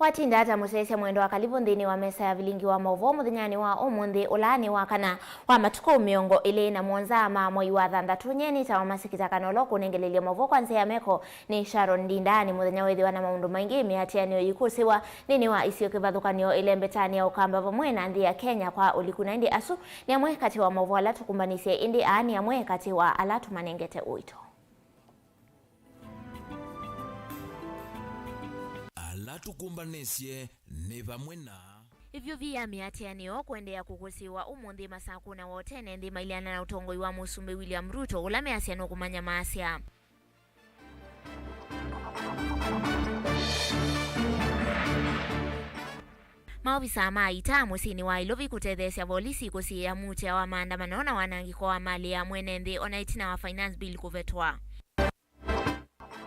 watinda ata musese mwendo wa kalibu nthini wa mesa ya vilingi wa mauvo muthenyani wa umuthi ulani wa kana wa matuku miongo ili na mwonza ma mwai wa thanthatu nyeni ta wa masikita kanolo kunengelelia mauvo kwa nse ya meko ni Sharon Ndindani muthenya wethiwa na maundu maingi miatianio yikusiwa nini wa isio kivathukanio ile mbetani ya ukamba vamwe na nthi ya Kenya kwa ulikuna indi asu ni amwe kati wa mauvo ala tukumbanisie indi aani amwe kati wa ala tumanengete uito tukumbanisye ni vamwe na ivyo via miatianio kuendea kukusiwa umuthi masaku na wote nendi mailiana na utongoi wa Musumbi William Ruto ula measiano kumanya maasya maofisa maita musini wa ilovi kutethesya polisi kusiya mutia wa maandamano na wanangiko wa mali ya mwenendi onaitina wa finance bill kuvetwa.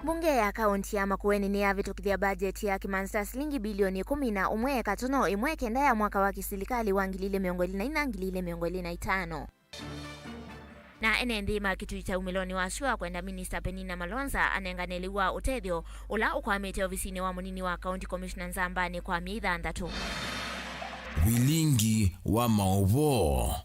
Bunge ya kaunti ya Makueni ni yavitukithia bajeti ya kimansa silingi bilioni 11 katono imwe kenda ya mwaka wa kisilikali wa 2024-2025. Na enendi makituita umiloni wa shua kwenda Minister Penina Malonza anenganeliwa utethio ula ukwamite ofisini wa munini wa County Commissioner Nzambani kwa miitha ndatu. Vilingi wa mauvo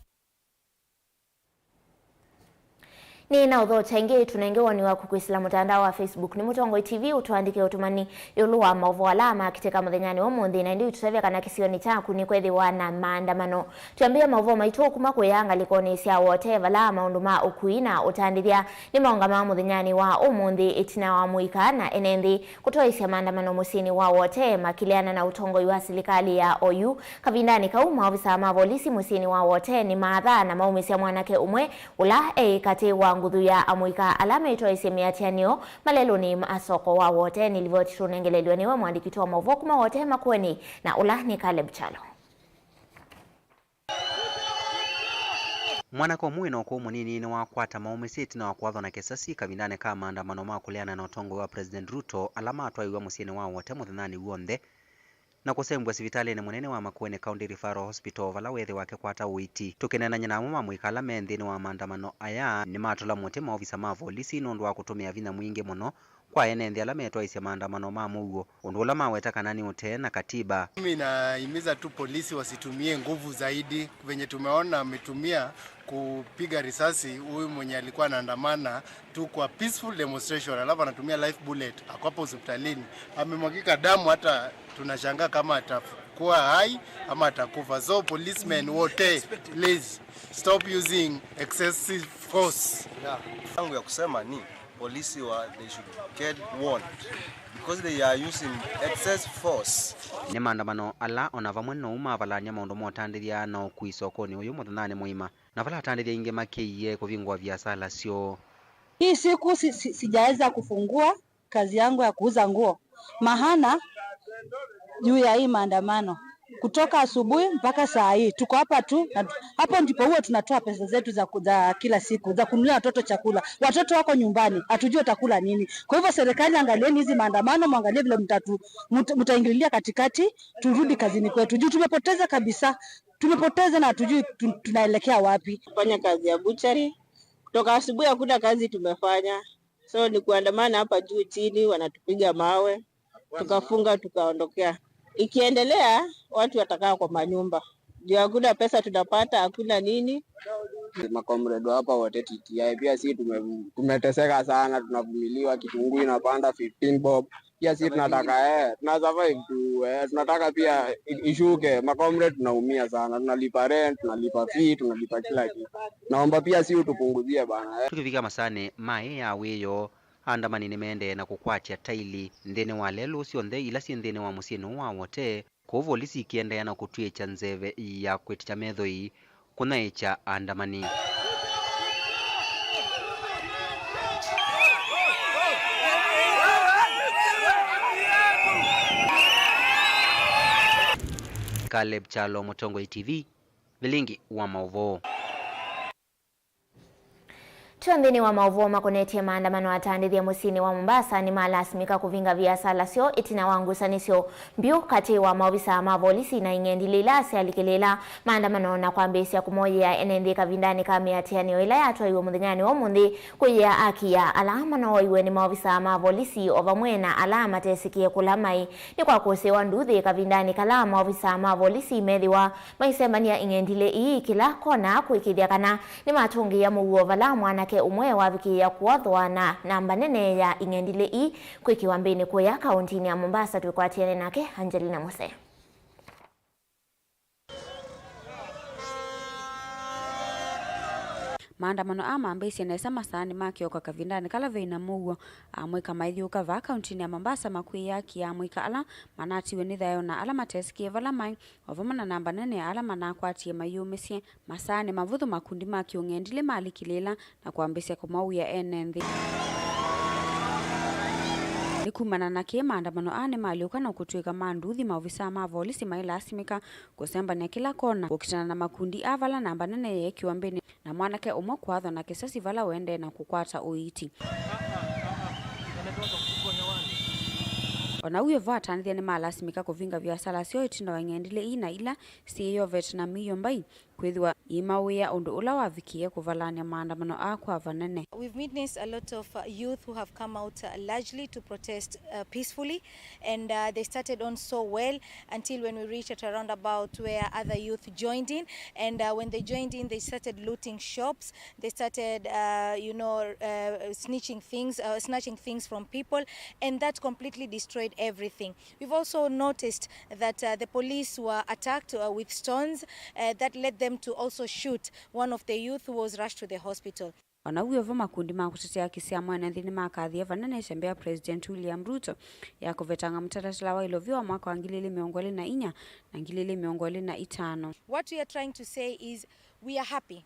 ni na udho chaingi tunengewa ni wa kukuisila mutandao wa Facebook ni Mutongoi TV utuandike utumani yuluwa mauvo alama kiteka muthenyani wa mundi na ndi utusevya kana kisioni chaku ni kwethiwa na maandamano tuambia mauvo maitu kuma kuyanga likoni sia wote vala maunduma ukuina utandithia ni maungama muthenyani wa umundi itina wa muika na enendi kutoisya maandamano musini wa wote makiliana na utongoi wa serikali ya OU kavindani kauma ofisa ma polisi musini wa wote ni maadha na maumisya mwanake umwe ula kati wa nguthu ya amuika alama itoa isemiatianio malelo ni asoko wa wote nilivyotishu nengeleliwa niwe mwandikito wa mauvo kuma wote Makueni na ula ni Caleb Chalo. Mwanako mwino kwa munini ni wakwata maumisiti na wakwadho na kesasi kavindane ka maandamano makuliana na utongo wa President Ruto alama atwaiwa musini wa wote muthenani wonde na kusembwa sivitali ni munene wa Makueni County Referral Hospital vala wethi wake kwata uiti tukinena nyina mama mwikala menthini wa maandamano aya ni matula muti maofisa ma polisi nondu wa kutumia vinya mwingi muno kwa enendi ala metwaisya maandamano ma mugo undu ula maweta kanani ute na katiba. Mimi naimiza tu polisi wasitumie nguvu zaidi venye tumeona ametumia kupiga risasi huyu mwenye alikuwa anaandamana tu kwa peaceful demonstration, alafu anatumia life bullet akwapo hospitalini amemwagika damu, hata tunashangaa kama atakuwa hai ama atakufa. So policemen wote please stop using excessive force. Yangu ya kusema ni polisi they should get warned because they are using excess force. Ni maandamano ala ona vamwe no uma valanya maundu motandithia na kuisokoni uyu muthanani muima na vala atandithia inge makeiye kuvingwa biashara sio. Hii siku sijaweza kufungua kazi yangu ya kuuza nguo mahana juu ya hii maandamano. Kutoka asubuhi mpaka saa hii tuko hapa tu, hapo ndipo huwa tunatoa pesa zetu za kila siku za kununulia watoto chakula. Watoto wako nyumbani, hatujui watakula nini. Kwa hivyo serikali, angalieni hizi maandamano, muangalie vile mtaingililia katikati, turudi kazini kwetu. Juu tumepoteza kabisa. Tumepoteza na hatujui tunaelekea wapi. Fanya kazi ya butchery. Kutoka asubuhi hakuna kazi tumefanya. So ni kuandamana hapa juu chini, wanatupiga mawe. Tukafunga tukaondokea. Ikiendelea watu watakaa kwa manyumba. Ndio hakuna pesa tunapata, hakuna nini. Makomrade hapa wote TTI pia sisi tumeteseka sana, tunavumiliwa, kitunguu inapanda 15 bob. Pia sisi tunataka tuna survive tu, tunataka pia ishuke. Makomrade tunaumia sana, tunalipa rent, tunalipa fee, tunalipa kila kitu. Naomba pia sisi utupunguzie bana. Tukifika masane mae ya weyo andamani nimende na kukwachia taili ndene wa lelo sio ndhe ila si ndene wa musino wa wote kovo lisi ikienda na kutwecha nzeve ya kweticha methoi kuna echa andamani. Caleb Chalo, Mutongoi TV, vilingi wa mauvo. Tuandeni wa maovu makonetie maandamano atandithia musini wa Mombasa ni malasimika kuvinga biasala sio itina wangu sanisio mbiu kati wa maofisa ma polisi na ingendilila sialikilela maandamano na kwambisia kumoja enendi kavindani kami atiani oila yatwa iwe mudhinyani wa mundi kuya aki ya alama no iwe ni maofisa ma polisi ovamwena alama tesikie kulamai ni kwa kusewa nduthi kavindani kala maofisa ma polisi medhiwa maisemania ingendile ii kila kona kuikithia kana ni matungi ya muovala mwana umwe wabiki ya kuwathwa na namba nene ya ingendile ii kwikiwa mbini kuya kauntini ya Mombasa. Tukwatiane nake Angelina Mose. Maandamano ama ambesi na sama sani maki oka kavindani kala veina mugo amwika maidhi ukava kauntini ya Mombasa makuya ki amwika ala manati wenithayo na ala mateski evala mai ovamana namba nene ya ala manakwati ya mayumesie masani mavuthu makundi maki ungendile malikilela na kuambisia kumau ya enenthi nikumana na ke maandamano ane maliuka na kutuika manduthi maofisa ma polisi mailasimika kusembania kila kona ukitana na makundi avala namba nene yekiwa mbini na mwanake umwe kwathwa na kisasi vala wende na kukwata uiti ona uyo vatanithia ni malasimika kuvinga biasala sio itinda wangendile ina ila siyo Vietnam iyo mbai kwithwa imawia undu ula wavikie kuvalania maandamano akwa vanene. We've witnessed a lot of youth who have come out largely to protest peacefully, and they started on so well until when we reached at around about where other youth joined in, and when they joined in they started looting shops, they started snatching things from people, and that completely destroyed everything. We've also noticed that the police were attacked with stones that led them to also shoot one of the youth who was rushed to the hospital. Ona uyo vama kundi makutetea kisia mwana nthini makathia vanene sembea President William Ruto ya kuvetanga mtaratala wa ilovyo mwaka wa 2024 na 2025. What we are trying to say is we are happy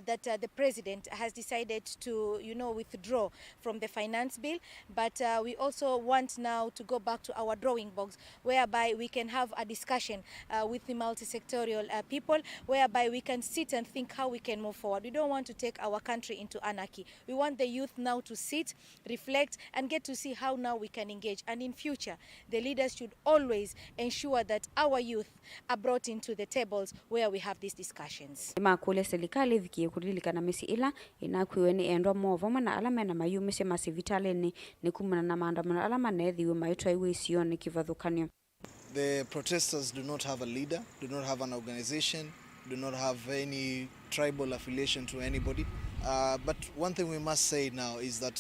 that the president has decided to withdraw from the finance bill, but we also want now to go back to our drawing box whereby we can have a discussion with the multi-sectorial people, whereby we can sit and think how we can move forward. We don't want to take our country into anarchy. We want the youth now to sit, reflect and get to see how now we can engage, and in future the leaders should always ensure that our youth are brought into the tables where we have these discussions. Makule serikali vikie kulilikana mesi ila inakwiwe ni endwa movoma na alama na mayumese masivitale ni kumana na maandamano alama nethiwe maitwa iwe isione kivathukanio. The protesters do not have a leader, do not have an organization, do not have any tribal affiliation to anybody. But one thing we must say now is that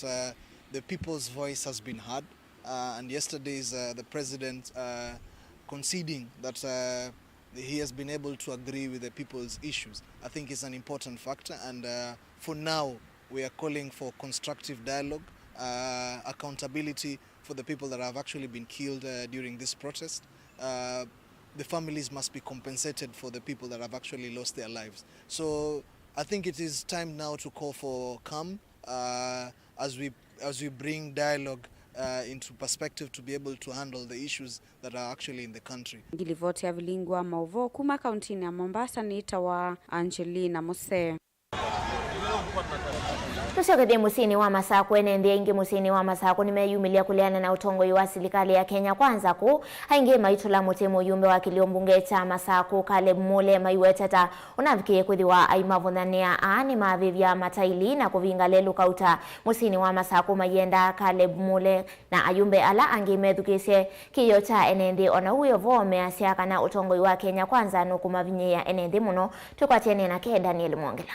the people's voice has been heard, and yesterday's the president conceding that he has been able to agree with the people's issues. I think it's an important factor, and for now we are calling for constructive dialogue, accountability for the people that have actually been killed during this protest. The families must be compensated for the people that have actually lost their lives. So I think it is time now to call for calm as we bring dialogue into perspective to be able to handle the issues that are actually in the country. Ngilivoti ya vilingwa mauvo kuma kauntini ya Mombasa niita wa Angelina Mose. Tusiokethie musini wa Masaku enenthia ingi musini wa Masaku nimeyumilia kuliana na utongoi wa serikali ya Kenya Kwanza ku haingi maitula mutemo yumbe wa kilio mbunge cha Masaku Caleb Mule maiwetata unavikie kwithiwa aimavunania aani mavivya mataili na kuvinga lelu kauta musini wa Masaku mayenda Caleb Mule na ayumbe ala angi methukisie kiyo cha enenthi ona uyo vome asiaka na utongoi wa Kenya Kwanza nukumavinyia enenthi muno. Tukwatiane nake Daniel Mwongela.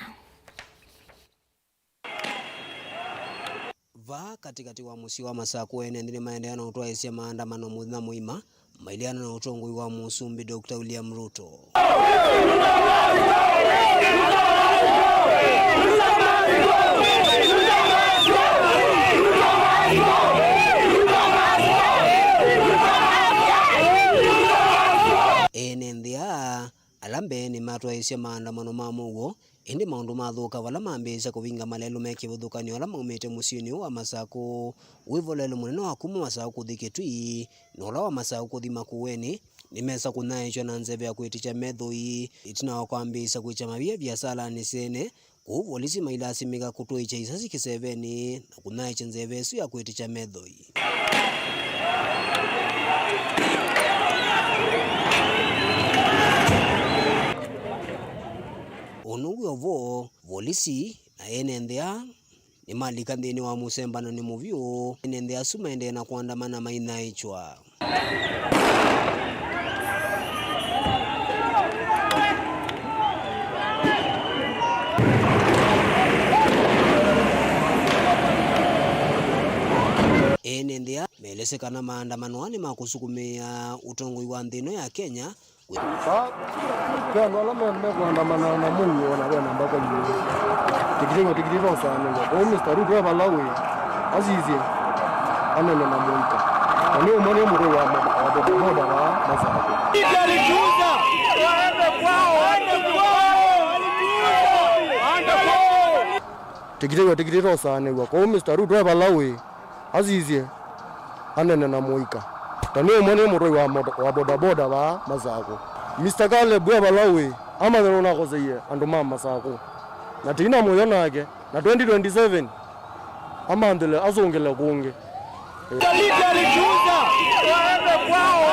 Va katikati wa musi wa Masaku enenthini maendeano utwaisia maandamano muthina muima mailiana na utongoi wa musumbi Dr. William Ruto. Enenthia alambe ni matwaisia maandamano mamugo indi maundu mathuka vala mambisa kuvinga malelu mekivuthukanio ala maumite musiini wa Masaku wivolelo munene wa kuma Masaku kuthikitwi na ula wa Masaku kuthima kuweni nimesa kunaishwa na nzeve ya kuiticha methui itina wa kwambisa kuicha mavia biasala nisene ku polisi mailasimika kutoicha isasi kiseveni na kunaicha nzeve su ya kweticha medhoi. Onugwe ovo polisi na enendea ni malika nthini wa musembano ni muvyu enendea su maende na kuandamana mainaichwa. Enendea melesekana maandamano ani makusukumia utongoi wa nthino ya Kenya. Kwa wala kuandamana na Mungu wanaona mpaka hivi. Tikitivo sana. Kwa Mr. Ruto wa Malawi azizi anene na Mungu. Ni umone mro wa boda wa Masako. Alijuza waende kwao, Tikitivo sana. Kwa Mr. Ruto wa Malawi azizi anene na Moika. Tani umone mro wa boda wa Masako. Mr. Kale bwa Malawi ama nona koziye andoma Masako. Na tina moyo nake na 2027 amandele azongela kunge. Alijuza waende kwao,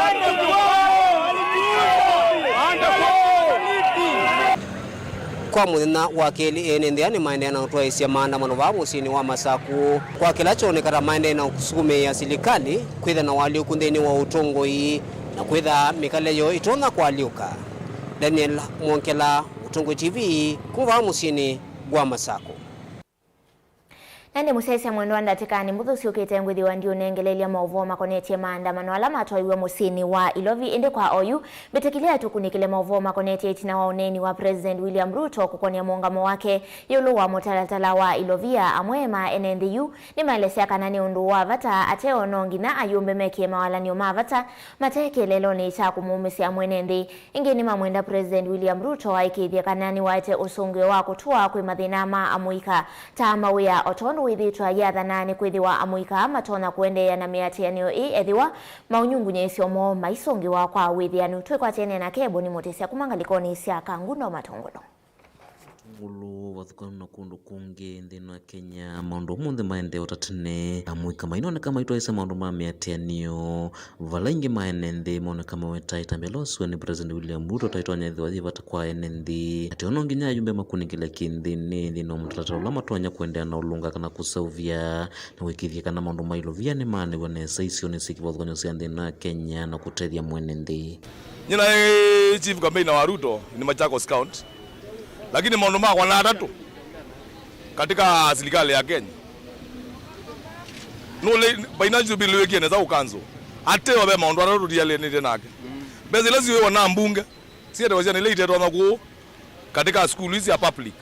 Kwa muthenya wa keli enendea ni maende na utwaisia maandamano wa musini wa Masaku kwa kila chonekana maende na kusukumia serikali kwitha na wali kunthini wa utongoi na kwitha mikaleyo itona kwaliuka. Daniel Mwonkela, Utongoi TV, kuva musini wa Masaku. Nande musese mwendo wa ndatikani muthusi ukite ngwithi wa ndio nengelelia mauvo makonetie maandamano alama atwaiwe musini wa Ilovi ende kwa oyu betekilia tukunikile mauvo makonetie itina wa uneni wa President William Ruto kukonia muungamo wake yulu wa mutalatala wa Ilovia amwema NNDU ni maelesea kanani undu wa vata ateo nongi na ayumbe mekie mawalani umavata mateke lelo ni cha kumumisi amwenendi ingeni mamwenda President William Ruto aikithia kanani waite usungwe wa kutua kwe madhinama amuika taama wea otono withitwa yatha nani kwithiwa amuika matona kuendeea na miatianio ethiwa maunyungu nyesio mo maisongiwa kwa withianu twikwa tene na kebo ni motisia kumangalikoni sia kanguno matongono. Ngulu wathukana na kundu kungi nthini wa Kenya maundu munthe maendeo tatene amuika mainone kama itwaisa maundu ma miatianio vala ingi maene nthi mone kama wetaita meloswe ni President William Ruto taitwa nyethi wathi vata kwa ene nthi ati ono nginya ayumbe makunikile kinthini nthino mtatata ula matwanya kuendea na ulunga kana kusauvia na wikithia kana maundu ma Ilovia ni maaniwa nesa icio ni sikivathukanio cia nthini wa Kenya na kutethia mwene nthi. Nyina chief campaigner wa Ruto ni Machakos County. Lakini maono makwa na tatu katika serikali ya Kenya. Nule financial bill weki neza ukanzo. Ate wabe maondo tatu diale ni tenake. Bezi lazi wewe na mbunge. Si ate wazia nile iteto amaku katika school hizi ya public.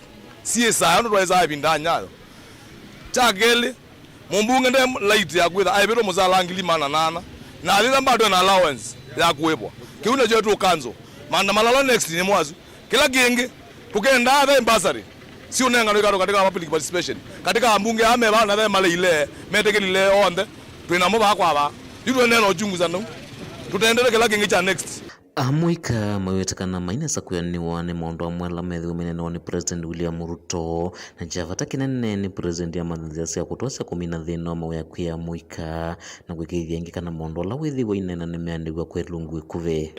Si esa ndo tweza ibindanya. Chagele mbunge nde light ya kwetha aibero muzala ngili mana nana. Na alila mbado na allowance ya kuwebwa. Kiuna jetu ukanzo. Maana malala next ni mwazi. Kila genge tukenda the ambassador si unengano ikaro katika public participation katika mbunge ame bana the male ile metekelile onde twina mo bakwa ba yudo neno junguza no tutaendelea kila kingi cha next amuika mawetekana mainesa kuyaniwa ni maundu amwela methi umenene ni President William Ruto na javata kinene ni President ya mathanzia kutosa kumina thino mawea kuya amuika na kwikithia ingi kana maundu la withi wa inena ni meandigwa kwelungu ikuve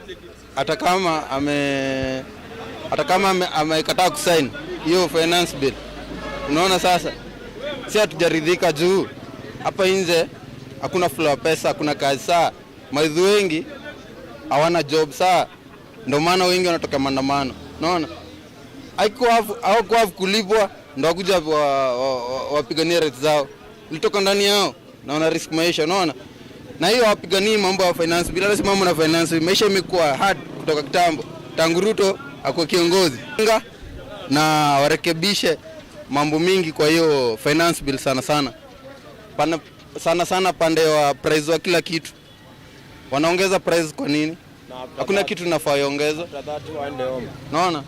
hata kama amekataa kusign hiyo finance bill. Unaona sasa si hatujaridhika juu hapa nje hakuna flow pesa, hakuna kazi saa maidhu wengi hawana job saa ndio maana wengi wanatoka maandamano. Unaona haikuwa kulipwa ndio kuja wapigania rights zao litoka ndani yao na wana risk maisha. Unaona na hiyo wapigania mambo ya finance bill, lazima mambo na finance maisha imekuwa hard kutoka kitambo tangu Ruto akwa kiongozi na warekebishe mambo mingi. Kwa hiyo finance bill sana pande wa price wa kila kitu wanaongeza price. Kwa nini? Hakuna kitu nafaa iongezwe. Naona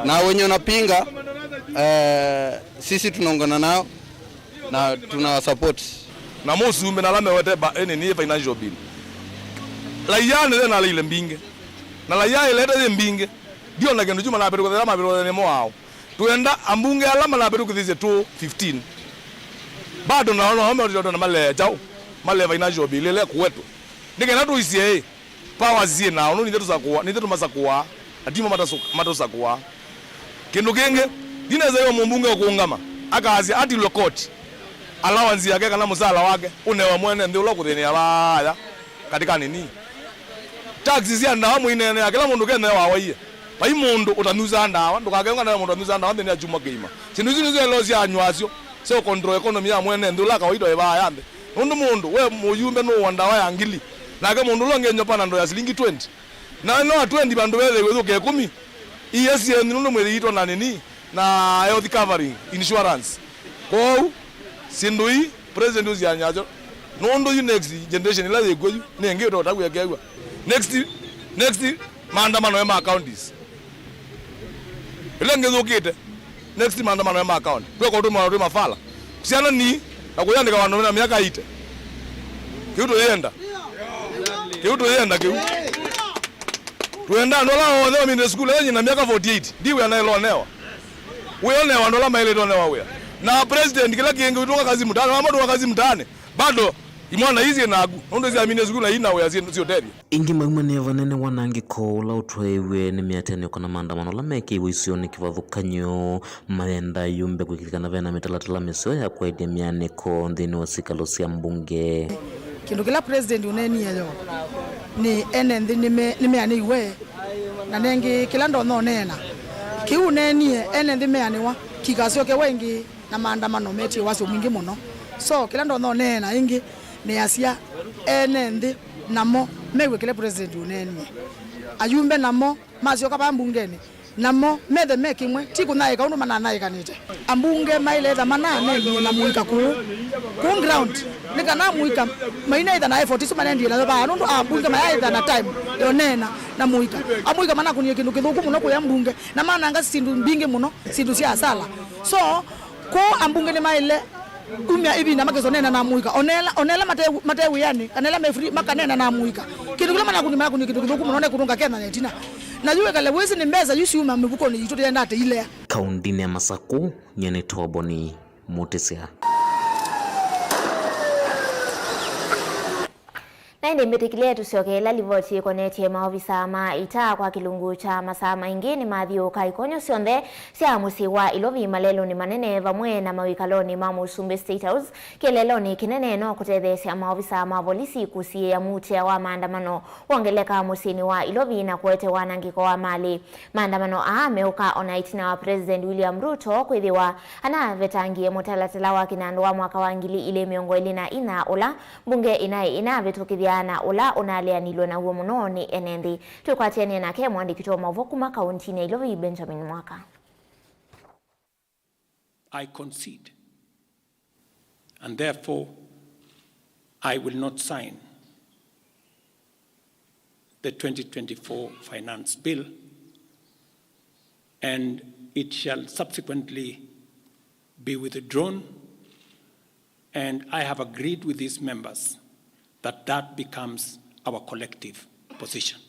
na wenye wanapinga sisi tunaungana nao na tuna support na mosu mbe na lame wote ba ni financial bill la yana na ile mbinge na la ya ile mbinge ndio na gendo juma na pero kwa mabiro ne moao tuenda ambunge alama na beru kuthize 215 bado naona wame na male chao male financial bill ile kwetu ndigena tu isie power zie na ono nitetu masakuwa atimo matasakuwa kindu kinge dineza yo mumbunge kuungama akazi ati lokoti allowance yake kana musala wake unewa mwene ndi ulokuthenia baya katika nini taxes ya ndawa mwinene ya kila mundu kene wawaiye pai mundu utanuza ndawa ndukagenga na mundu utanuza ndawa ndeni ajuma keima sinduzi nizo lozi ya nywasyo so control economy ya mwene ndi ulaka waido eba yambe mundu we muyumbe no wandawa ya ngili na ke mundu longe nyopa ndo ya shilingi 20 na no 20 bandu bele wezo ke 10 ESN nundu mweli ito na nini na health covering insurance ko sindui president uzi anyajo nondo you next generation ila yego nenge to taku yakegwa next maandamano ya accounts ile ngezo kite next maandamano ya account kwa to mafala kusiana ni na kuyandika wandu na miaka 8 kiuto yenda tuenda ndola odho minde school yenye na miaka 48 ndiwe anayelonewa weone wandola maile donewa wewe na president kila kienge kutoka kazi mtano ama kutoka kazi mtane bado imwana hizi nagu ndo zi amine zikuna ina we sio teri ingi magmane vanene wanangiko la utwewe ni miatene kona maandamano la meke wisioni kivathukanyo maenda yumbe kwikirikana vena mitalatala misio ya kwaide mianeko ndini wasikalo sia mbunge kindu kila president uneni yeyo ni enendi nimeani iwe na nengi kila ndo nonena kiu neni enendi meaniwa kigasio ke wengi na maandamano meti waso mwingi muno so kila ndo nonena ingi ni asia enendi namo mewe kile president uneni ayumbe namo masio kaba mbungeni namo methe mekimwe tiku naye kaundu mananaye kanite ambunge maileta manane ni na muika ku ground nikana muika maina ida na effort suma ndi na ba nundu ambunge maida na time yonena na muika amuika mana kuniye kindu kithuku muno ku ambunge na mana anga sindu mbingi muno sindu cia asala so ko ambunge ni maile umya ibi na makezo nena na muika onela matewi yani kanela mefri makanena na muika kindu kile mana kuni kindu kithuku muno ne kurunga kena netina na yue kale wezi ni meza yusi uma mbuko ni itote ndate ile kaundini ya Masaku nyene toboni Mutesia naende mbetekilia tusiokela livoti konetie maofisa ma ita kwa kilungu cha masaa maingini mathio kaikonyo sionthe sia musi wa ilovi malelo ni manene vamwe na mawikaloni ma Musumbi State House keleloni kinene no kutethesia maofisa ma polisi kusie ya mutia wa maandamano wangeleka musini wa ilovi na kuete wanangiko wa mali maandamano meuka onaitina wa President William Ruto kwithiwa anavetangie mutalatala wa kinando wa mwaka wa ngili ile miongo ilina ina ula bunge ina vetukithia na ula unalianilwe na huo muno ni enendi tukwatiania nake mwandiki wa mavokuma kauntini ya Ilovi Benjamin Mwaka. I concede and therefore I will not sign the 2024 finance bill and it shall subsequently be withdrawn, and I have agreed with these members that becomes our collective position.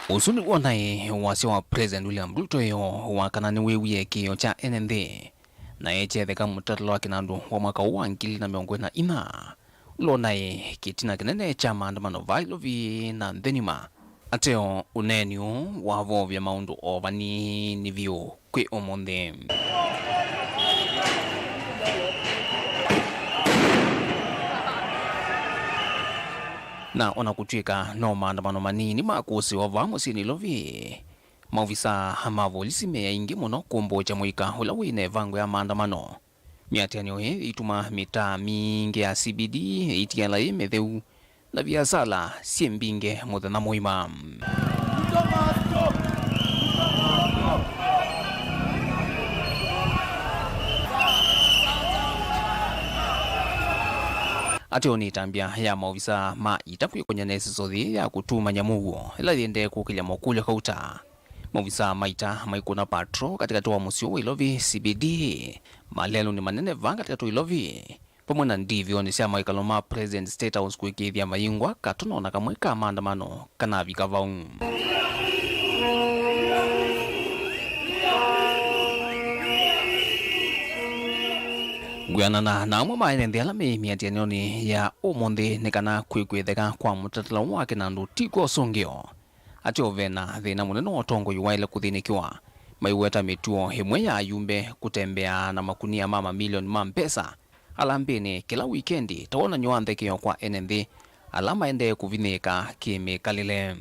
Usuni wonai wasi wa President William Ruto yo wakanani wewie kio cha NND na echetheka mutatalo wa kinandu wa mwaka wa ngili na miongo na ina ulonai kitina kinene cha maandamano vailovi na ndenima ateo unenio wavo vya maundu ovani nivyo kwe omonde na onakutwika no maandamano manini makusi wava musini Ilovi maofisa mavolisi meya ingi muno kumbocha mwika ula wine vango ya maandamano miatianio he ituma mita mingi ya CBD itiala metheu na biasala siembinge muthana muima ateo ni tambia ya maofisa ma itakuye kwenye nesi sothi ya kutuma nyamuguo ila liende kukilia mokulio kauta maofisa maita maikuna patro katika toa musio wa Ilovi CBD malelo ni manene vanga katika toa Ilovi pamwe ndivyo ni sia maikaloma President State House kuikithia mayingwa katunona kamwe ka maandamano kana vikavaung Gwianana na amwe maenende ala miatianioni ya umonde nekana kwigwithega kwa mutatala wa kinandu tiko songio achiovena thina munene otongo yuwaile kuthinikiwa maiweta mituo himwe ya ayumbe kutembea na makunia mama milioni mampesa alambini kila wikendi tawona nywanthekio kwa NND alama ende kuvinika kimikalile.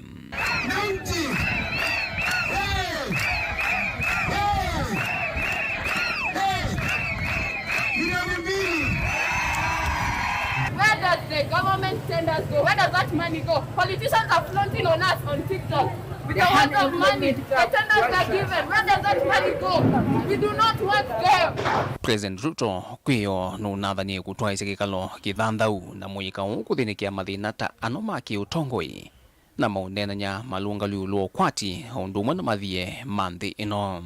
Where does the government send us go? Where does that money go? Politicians are flaunting on us on TikTok with the amount of money. The tenders are given. Where does that money go? We do not want them. President Ruto kwio nunathanie kutwa isikikalo kithanthau na muika ukuthinikia mathina ta anoma kiutongoi na maunenanya malunga liulo kwati undumwe na mathie manthi ino.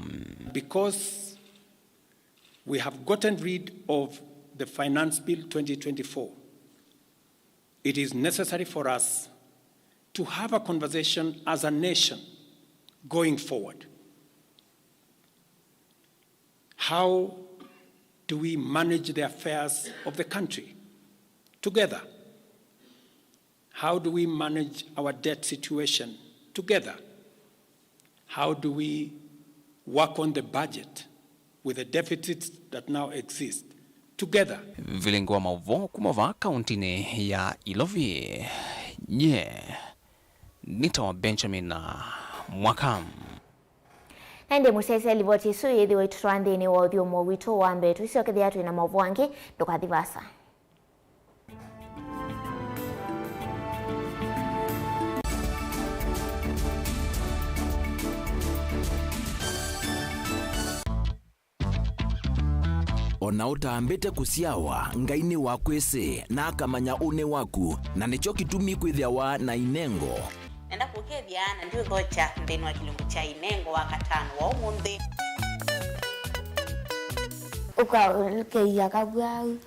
Because we have gotten rid of the Finance Bill 2024, it is necessary for us to have a conversation as a nation going forward. How do we manage the affairs of the country together? How do we manage our debt situation together? How do we work on the budget with the deficits that now exist together? Vilingwa mavo kumava kauntini ya Ilovi nitawa Benjamin Mwakam. Nende musese livoti su yethi wetu rwandini wa uthiomo witu wa mbetu isio kethiatu ina mavu wangi ndukathivasa. Ona utambite kusiawa ngaini wakwese na akamanya une waku na nicho kitumi kwithiawa na inengo. Nenda kukethia na ndiwe gocha ndeni wa kilungu cha inengo wa katano wa umundi. Ukakeia kabwau.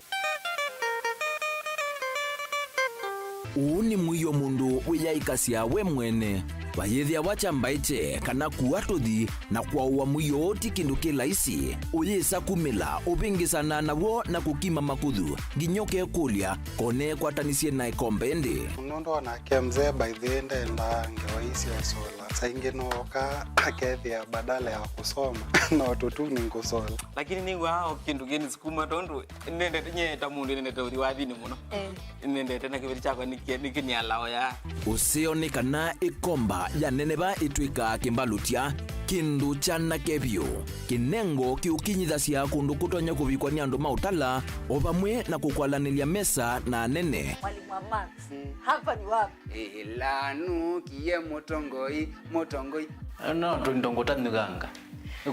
Uni muyo mundu wiyaikasia we mwene wayethia wachambaite kana kuatuthi na kwauwa muyo oti kindu kilaisi uyisa kumila ubingisana nawo na kukima makuthu nginyoke kulia kone kwatanisie na ikombendi unondo na kemze by the end enda ngewaisi wa sola saingi noka akethia badala ya kusoma na watoto ni kusola lakini ningwa hao kindu geni sikuma tondu nende nyeta mundu nende tori wathini muno nende tena kibiri chako nikinyalao ya usioni kana ikomba ya neneba itwika kimbalutia kindu chana kebyo kinengo kiukinyithasia kundu kutonya kuvikwa ni andu mautala obamwe na kukwalanilia mesa na nene mwalimu wa Max hapa ni wapi lanu kiye motongoi no ndongotani ganga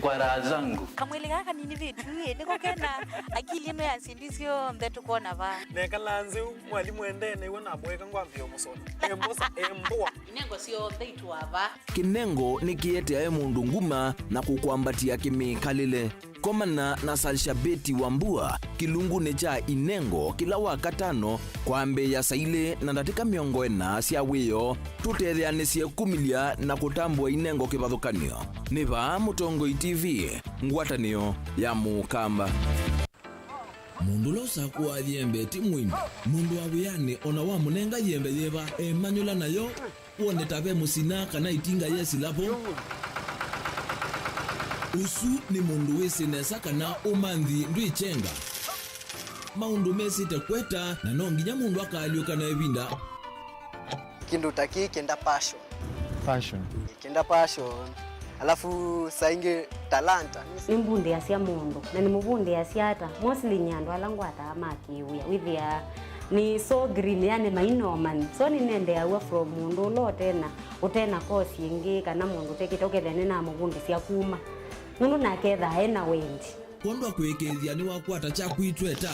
kwa raha zangu kamwili gaka nini vitu niko kena akili ino ya sindisio mbetu kona va nekalanze mwalimu endene wona mweka ngwambio musona embosa emboa inengo sio theitu ava kinengo nikiete mundu nguma na kukwambatia kimikalile komana na salshabeti wambua kilungu necha inengo kila wakatano kwambe ya saile na ndatika miongo ena sia wiyo tutetheanesie kumilia na kutambua inengo kivathukanio niva Mutongo TV ngwatanio ya Mukamba mundu losa kwa yembe timwini mundu awiyane ona wa munenga yembe yeba emanyula nayo uone tabe musina kana itinga yesi lapo usu ni mundu wese nesa kana umanthi ndwichenga maundu mesite kweta na nonginya mundu akaliuka na evinda kindu taki kenda passion alafu sainge talanta nimbunde asia mundu na nimubunde asiata mostly nyando alangu atamakiuya withia ni so green yani mainoman so ninende awa from mundu lo tena utena kosi ingi kana mundu tekitoke thene na mubunde sia kuma mundu naketha ena wendi kondo kwekethia ni wakwata cha kuitweta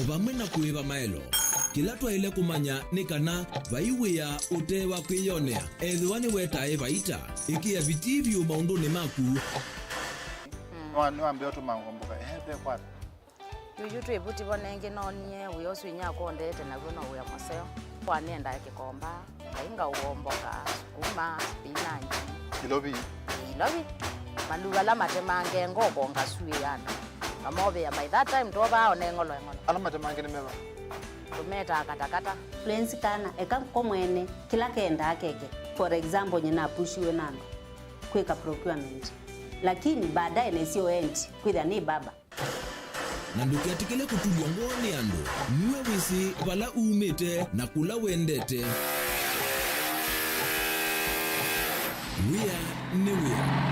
obamwe na kuiva maelo kila twaile kumanya ni kana vaiwia utewa kwiyonea ethiwa ni wetae vaita ikia vitivyo maunduni maku niwambia tu mangomboka pe kwata yuyu twebuti bonenge nonie uyosu inyako ndete na gono uya moseo kwanenda kikomba ainga uomboka sukuma spinach ilobi maluga la matemange ngoko ngasue yana amobe ya by that time toba onengolo ngono alama tamangene meba tumeta katakata Fluency kana eka komwene kila kenda akeke. For example nyina pushiwe nando kweka procurement. Lakini baadaye nesio end kwitha ni baba. Na ndukiatikile kutulia ngoni ando niwe wisi wala umete na kula wendete wia ni wia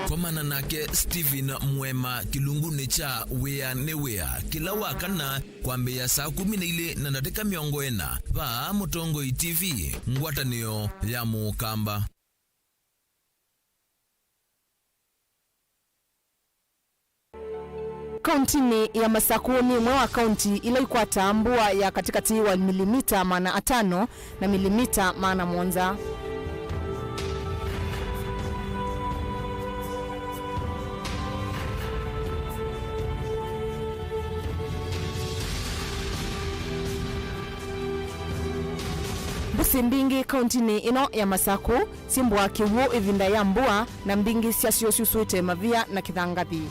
komana nake Steven Mwema kilunguni cha wia ni wia kila wakana kwambe ya saa 12 na dakika 40 va Mutongoi TV ngwatanio ya Mukamba. Kauntini ya Masakuni mwe wa kaunti ila ikwata mbua ya katikati wa milimita 5 na milimita 7. Busi mbingi kauntini ino ya Masaku simbwa kiwu ivinda ya mbua na mbingi siasio susuite mavia na kithangathi.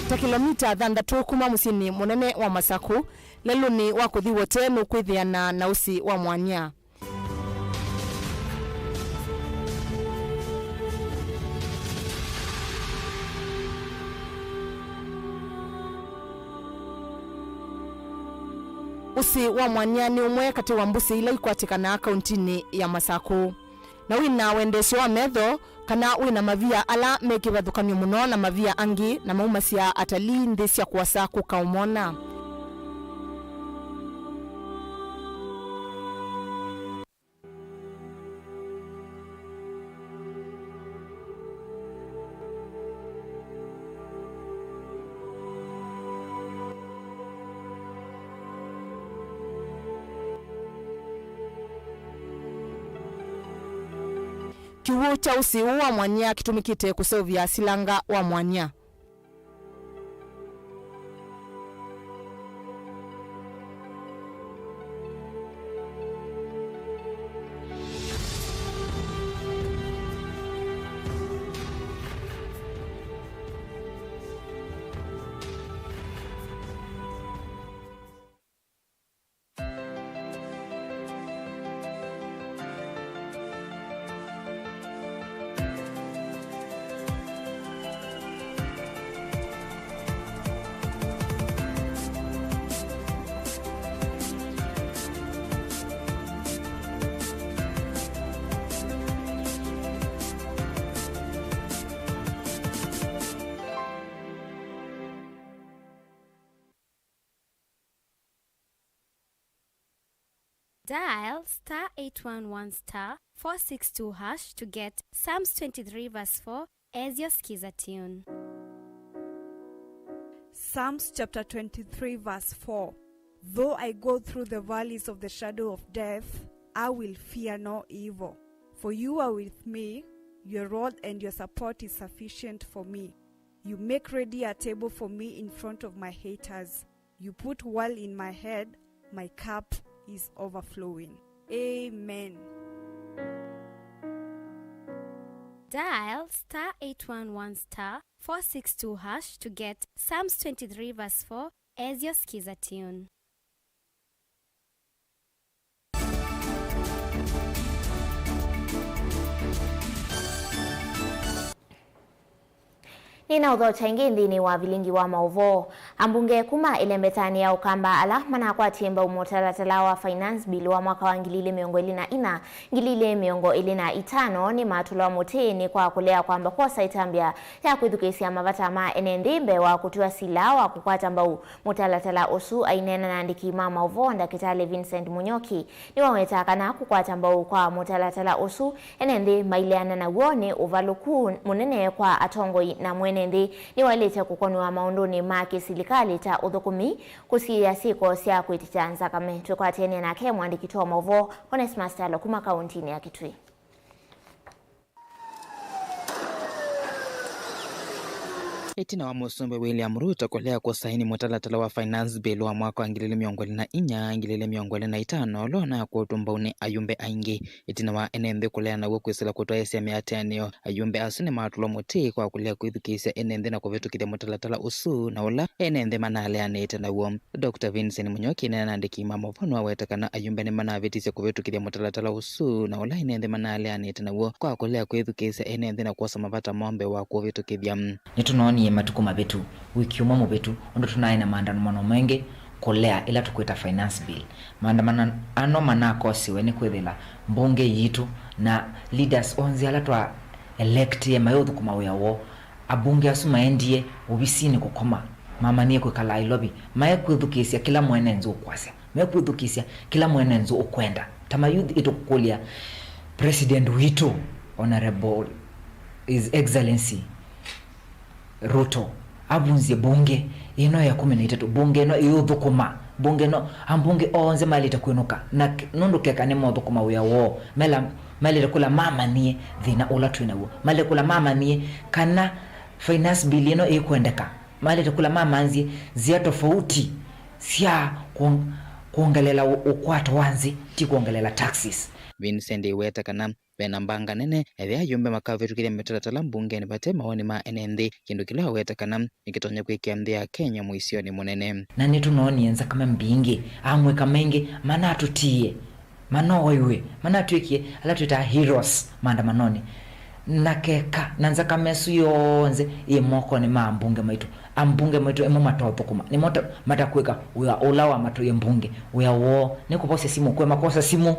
Ta kilomita 3 kuma musini munene wa Masaku leluni wa kuthi wote nukwithiana na usi wa mwanya. Usi wa mwanya ni umwe kati wa mbusi ila ikwatikana kauntini ya Masaku. Na wina wendesho wa medho kana wina mavia ala mekivathukanio muno na mavia angi na maumasia atalii nthi cia kuasa kukaumona. Kiwu cha usi wa mwanya kitumikite kusovia silanga wa mwanya. Dial *811*462# to get Psalms 23 verse 4 as your skiza tune. Psalms chapter 23 verse 4. Though I go through the valleys of the shadow of death, I will fear no evil. For you are with me, your rod and your support is sufficient for me. You make ready a table for me in front of my haters. You put oil in my head, my cup is overflowing. Amen. Dial *811*462# to get Psalms 23 verse 4 as your skiza tune. Nina udho chaingi ndini wa vilingi wa mauvo. Ambunge kuma ilembetani ya Ukamba ala mana kwa tiemba umotalatala wa finance bill wa mwaka wa ngilile miongo ilina ina ngilile miongo ilina itano ni matula moteni kwa kulea kwamba posa itambia ya kuidhukesi ya mavata ma enendimbe wa kutua sila wa kukwata mbau mutalatala osu ainena na andiki mama uvonda kitale Vincent Munyoki ni wawetaka na kukwata mbau kwa mutalatala osu enendi maileana na uone uvaluku munene kwa atongoi na mwenendi ni walete kukonwa maundoni maki silikali ta udhukumi kusiya siko siya kuititanza kame tukwa tene na ke mwandikitoa mauvo Onesmus Talo kuma kauntini ya Kitui. itina wa musumbe William Ruto kulea kusaini mutalatala wa finance bill wa mwaka wa 2024-2025 lona kutumbauni ayumbe aingi itina wa enende kulea na kwisila kutoa esi ya miatenio ayumbe asune matulo muti kwa kulea kuithukisya enende na kuvitukithya mutalatala usu na ula enende manaleanite na uo. Dr. Vincent Munyoki nandiki mamovano awetakana ayumbe ni manavitisya kuvitukithya mutalatala usu na ula enende manaleanite na uo kwa kulea kuithukisya enende na kuosa mavata mombe wa kuvitukithya. Nitunaoni matuko mabetu wiki umwe mubetu ondo tunaina maandamano mengi kolea ila tukweta finance bill maandamano ano manako siwe ni kwethela mbunge yitu na leaders onzi ala twa elect ya mayothu kumawea wo abunge asu maendie obisini kukoma mama niye kwekala ilobi maye kwithukisya kila mwene nzu ukwasya maye kwithukisya kila mwene nzu ukwenda tama youth ito kukulia president witu honorable his excellency Ruto abunzie bunge ino ya 13 bunge no iyuthukuma bunge no ambunge onze malita kwinuka na nundu keka ni motho kuma wia wo mele kula mama nie thina ula twina wo mele kula mama nie kana finance bill ino ikwendeka mele kula mama anzi zia tofauti sia kuongelela ukwato wanzi ti kuongelela taxes. Vincent Iwetakana benambanga nene ethia yumbe makavitukithya mitalatala mbungeni bate maoni ma enende kindu kila Iwetakana ikitonya kwikia nthi ya Kenya muisioni munene na nitunaoni enza kama mbingi amweka mengi mana atutie mano oiwe mana atuikie ala tuita heroes maandamanoni nakeka nanza kamesu yonze imoko ni maambunge maitu ambunge maitu emo matotokuma ni moto matakweka uya ulawa matu yembunge uya wo nikupose simu kwe makosa simu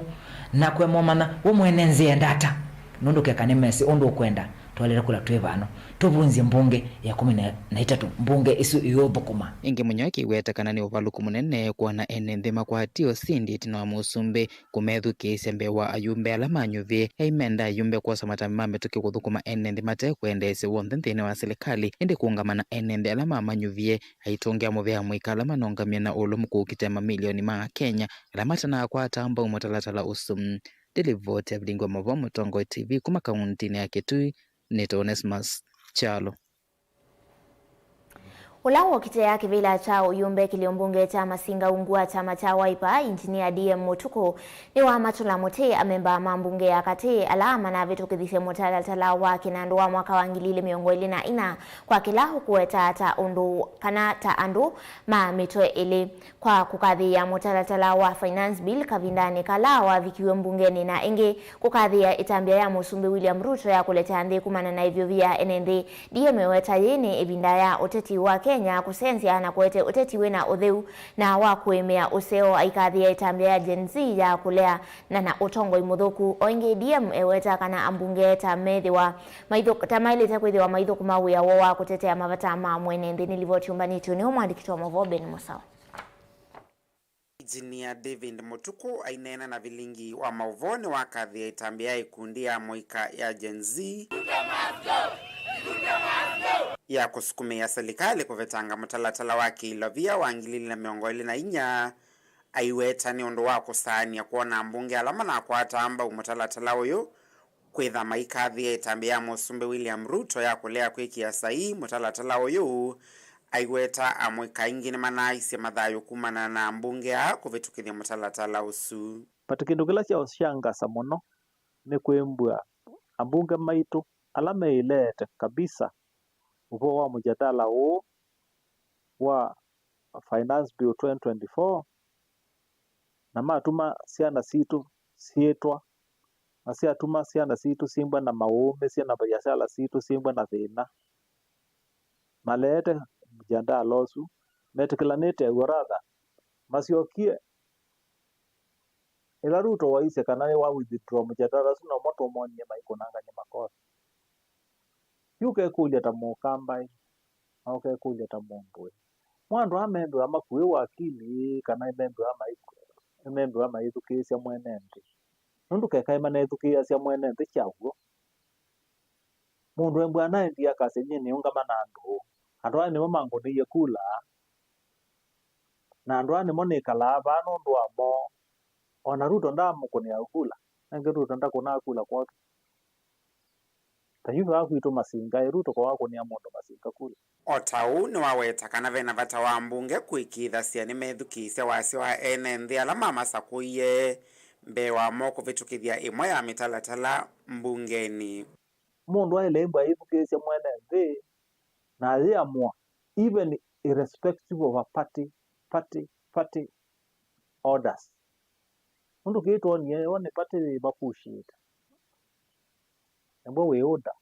na kwe momana wo mwenenze ndata nondo keka ni mesi ondo kwenda twalera kula twevano tubunzi mbunge ya 13 mbunge isu iyobokuma ingi Munyoki Iwetakana ni uvaluku munene kuona enende makwatio sindi tina wa musumbe kumethukisya mbewa ayumbe ala manyuvi aimenda ayumbe kuosa matami mametuki kuthukuma enende mate kuendesi wonthe nthini wa serikali indi kuungamana enende ala mamanyuvie aitungia muvea mwika ala manongamia na ulu mukukite mamilioni ma Kenya ala matana akwata amba umutalatala usum. Delivote abdingwa mavomo Tongo TV kuma kauntini ya Kitui Nito Onesmus Chalo. Ulawo kitea kivila cha uyumbe kiliombunge cha Masinga ungua chama cha Wiper Engineer DM Mutuku ni wa matula mote amemba mambunge ya kate alama na vitukithise mutalatala wa kinandu wa mwaka wa 2024 kwa kila hukueta ta undu kana ta andu ma mitwe ili kwa kukadhi ya mutalatala wa finance bill kavindani kalawa vikiwe mbungeni na ingi kukadhi ya itambia ya musumbi William Ruto ya kuleta ande kumana na hivyo vya enende DM weta yene ibinda ya uteti wa Kenya kusenzia na kuete uteti wena utheu na wa kuemea useo aikadhia itambia ya Gen Z ya kulea na utongo imuthuku oingi DM eweta kana ambunge ta methi wa maitho tamaile ta kwethi wa maitho kumawu ya wa kutetea mavata ma mwene ndini livotiumbani tuni umwandikitwa Mavobe ni Musawa. Engineer David Mutuku ainena na vilingi wa mauvoni wa kadhia itambia ikundi ya moika ya Gen Z ya kusukumia serikali kuvetanga mutalatala wake ilovia wa 2024 aiweta ni undu wa kusania kuona mbunge alama na kwata amba umutalatala uyu kwitha maikathia itambia musumbe William Ruto ya kulea kwikia sahi mutalatala uyu aiweta amwika ingine manaisi mathayo kumana na mbunge ya kuvitukithia mutalatala usu. Patikindu kila cha ushangasa muno ni kwembua ambunge maitu alama ilete kabisa uko wa mjadala huu wa finance bill 2024 na matuma siana situ sietwa na siatuma siana situ simbwa na maume siana biashara situ simbwa na thina malete mjadala osu metekelanete goradha masiokie ila Ruto waise kana wa withdraw mjadala suna moto monye maikonanga ni makosa yuke kuja tamukambai auke kuja tamundu mwandu amendo amakuwe wakili kana emendo ama ithukisya mwenende nundu keka imana ithukisya mwenende chagwo mundu embwa naendia kasenye ni ungama nandu andu ani mamango ni kula na andu ani monikala bano ndu amo ona Ruto ndamukonia ukula nange Ruto ndakona kula kwake tayuva wakwitwo masinga Ruto kwa wako ni amondo masinga kule Otau ni waweta kana vena vata wa mbunge kuikithasia ni methukisya wasi wa NND ala mamasakuiye mbe wa moko vitukithia imwe ya mitalatala mbungeni. Mundu ailembwa ithukisya mwene na aliamua even irrespective of a party orders. Mundu kiitwo ni one party bapushita. Embo we order.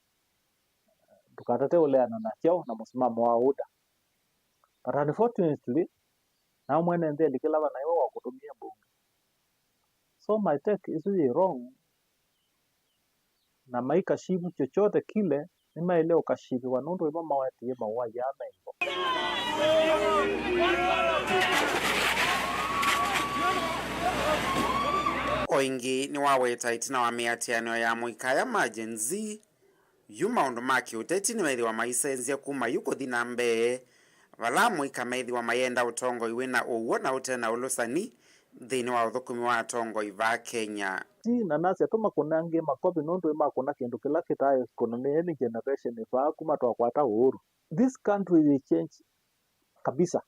Tukatate uleana na chao na msimamo wa order. But unfortunately, na mwene ndiye likilava na iwo wakutumia bunge. So my take is really wrong. Na maika shibu chochote kile ni maile ukashibi wanundu ima mawati ima wajame hivyo. Oingi ni waweta itina wa miatiano ya muikaya majenzi yuma undu maki uteti ni meithi wa maisenzia kuma yuko dhina mbe vala muika meithi wa mayenda utongo iwina uwo na utena ulusani dhini wa uthukumi wa tongo iva Kenya. Na nasi atuma kunange makopi nundu ima kuna kindu kila kitayo kuna ni any generation ifa kuma tuwakwata uhuru. This country will change kabisa.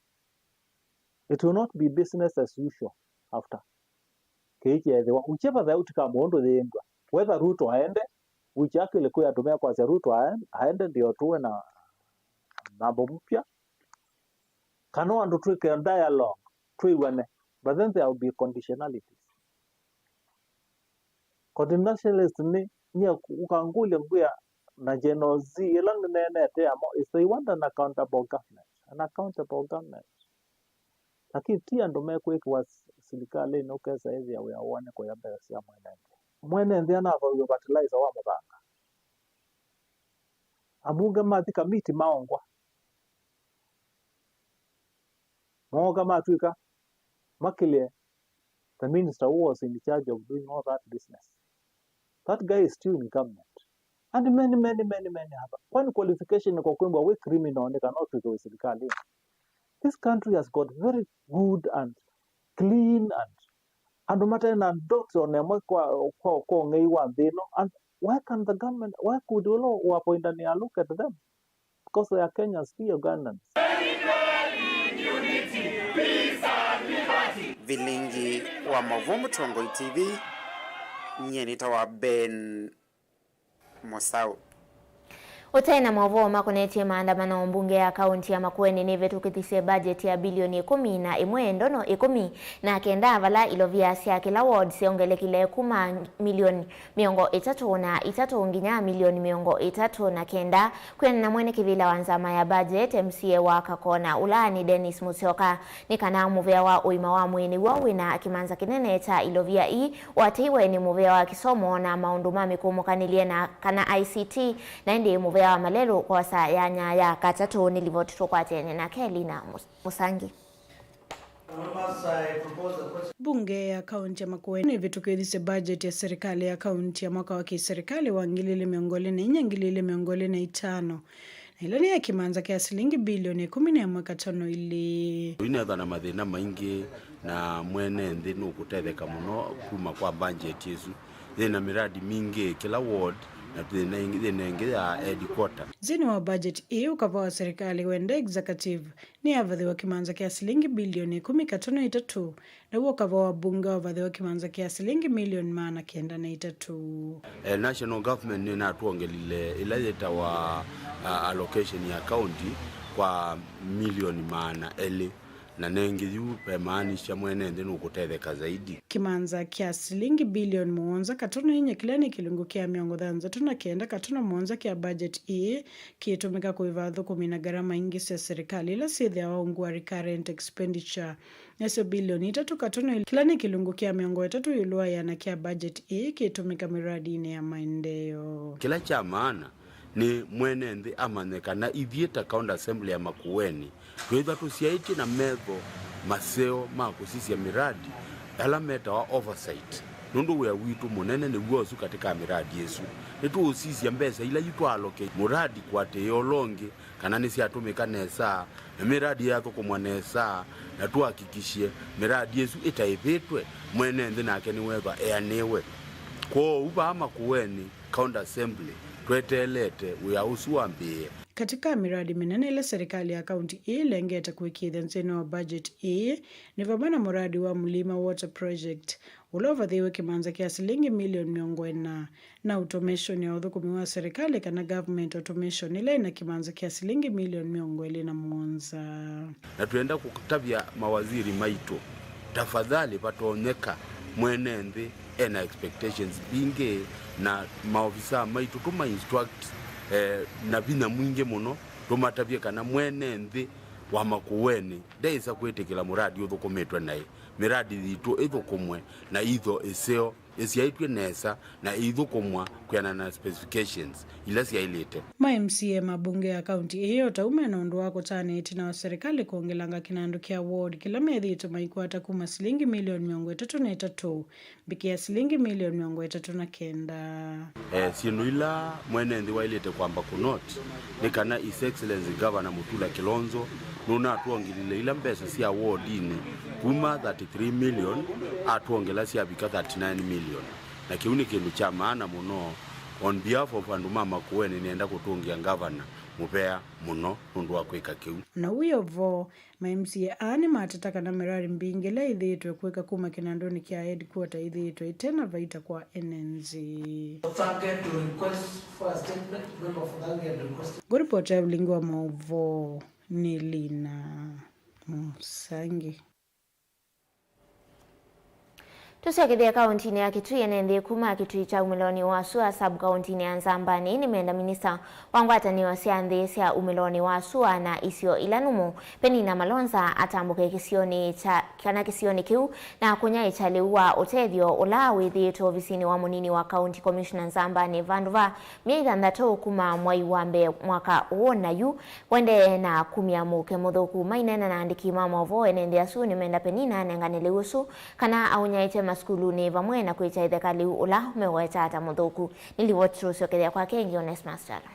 It will not be business as usual after. Whichever the outcome ondo thengwa whether Ruto aende which actually kuya tumia kwa Ruto aende ndio tuwe na mambo mpya kano andu tuwe dialogue tuiwane but then there will be conditionalities. Conditionalities ni ukangule nguya na Gen Z ilang nene te amo is they want an accountable government. Lakini tia ndo mekuweki wa serikali no kesa hizi ya uone kwa yamba ya siya mwene ndi anava uwe fertilizer wa mudanga abunge mathika miti maongwa moga matuika makilie the minister who was in charge of doing all that business. That guy is still in government and many hapa kwani qualification kwa kwamba we criminal ni cannot tuwe serikali. This country has got very good and clean and no matter na dots on them kwa ngei wa ndino and why can the government why could all who appoint and look at them because they are Kenyans still Ugandans. Vilingi wa Mavumu Tongo TV nyenita wa Ben Mosau. Utaina mwavuo makonetie maandamano mbunge ya kaunti ya Makueni ni vetu kitise budget ya bilioni 10 na imwe ndono 10 na kenda vala ilovia siya kila ward siongele kile kuma milioni miongo itatu na itatu nginya milioni miongo itatu na kenda kwenye na mwene kivila wanzama ya budget MCA wa Kakona Ulani Dennis Musyoka ni kana muvea wa uima wa mwini wawi na kimanza kinene cha ilovia watiwe ni muvea wa kisomo na maunduma mikumu kanilie na kana ICT na ndi muvea wa malero kwa saa ya nyaya katatu nilivotuto kwa tene na Kelly na Musangi. Bunge ya kaunti ya Makueni ni vitukidhise budget ya serikali ya kaunti ya mwaka wa kiserikali wa ngilile miongole na inyangilile miongole na itano. Na ilo ni ya kimanza kia shilingi bilioni 10 ya mwaka tano ili. Inatha na mathina maingi na mwene nthinu kutetheka muno kuma kwa budget yesu. Thina miradi mingi kila ward na thina ya headquarter. Zini wa budget hii ukapawa serikali wende executive ni avadhi wa kimanza kia shilingi bilioni 10.3 na huo ukapawa bunge wa avadhi wa kimanza kia shilingi milioni 903. National government ni natuongelile ilazeta wa allocation ya county kwa milioni 400 na nengi yu pemaanisha mwene ndinu kutetheka zaidi. Kimanza kia shilingi bilioni 1 katuna inye kilani kilungu kia miongo dhanza tuna kienda katuna 1 kia budget hii kiitumika kuivadhu kumina garama ingi ya serikali ila sithi ya waungu recurrent expenditure. Neso bilioni 3 katuna kilani kilungu kia miongo 3 yulua yana kia budget hii kiitumika miradi ine ya maendeo. Kila cha maana ni mwene ndi amaneka na ithieta county assembly ya Makueni tuweza tusiaiti na metho maseo makusisi ya miradi alameta wa oversight nundu wea witu munene ni wosu katika miradi yesu nitu usisi ya mbesa ila yitu aloke muradi kwa teyo longe kana nisi atumika nesa na miradi yako kumwa nesa na tuhakikishie miradi yesu itaithitwe mwene ndi nake ni wetha eanewe kwa uba Makueni county assembly twetelete uya usuambie. Katika miradi minene ile serikali ya kaunti ilengeta kuikidha nzeni wa budget ni vabana muradi wa Mlima Water Project ulovadhiwe kimanza kia shilingi milioni 40 na automation ya udhukumi wa serikali kana government automation ile na kimanza kia shilingi milioni 21. Na tuenda kukutabia mawaziri maitu tafadhali patuoneka mwenende ena expectations binge na maofisa maitu tuma instruct na bina mwinge muno tumatabye kana mwene nthi wa Makueni daisa kwetekela muradi uthukumitwe naye miradi thitu ithukumwe na itho iseo isiaitwe nesa na ithukumwa kwiana na specifications ila siailite. MCA mabunge ya kaunti hiyo taume na undu wako tani itina wa serikali kuongelanga kinandu kia ward kila methi tumaikuata kuma shilingi milioni 33 bikia shilingi milioni 39. Sinu ila mwene ndi wailite kwamba kunoti ni kana His Excellency Governor Mutula Kilonzo nuna atuongilile ila mbesa siya ward ini kuma 33 million atuongela siya bika 39 million. Na kiuni kindu cha maana muno on behalf of anduma Makueni nienda kutungia governor mupea muno nundu wa kwika kiu. Na uyo vo MCA ani matataka na mirari mbingile idhitwe kweka kuma kinandoni kia headquarter idhitwe itena vaita kwa NNZ. Guripota ulingwa mauvo ni Lina Musangi. Tusiakithia kauntini ya Kitui enende kuma Kitui cha umiloni wa Sua sub kauntini ya Nzambani ni menda minista wangwataniwa siandhi sia umiloni wa Sua na isio ilanumu Penina Malonza atambuke kisioni kiu na kunya ichaliwa utethio ulawi dhito visini wa munini wa County Commissioner Nzambani Vanduva miaitha ndato kuma mwai wambe mwaka uona yu wende na kumia muke mudhuku mainena na andiki mama ovo enende asu ni menda Penina nenganele usu kana aunyaite skulu ni vamwe na kuita ithekali ula meweta ata muthuku niliwotrusio kethia kwa kengi Onesmus Chalo.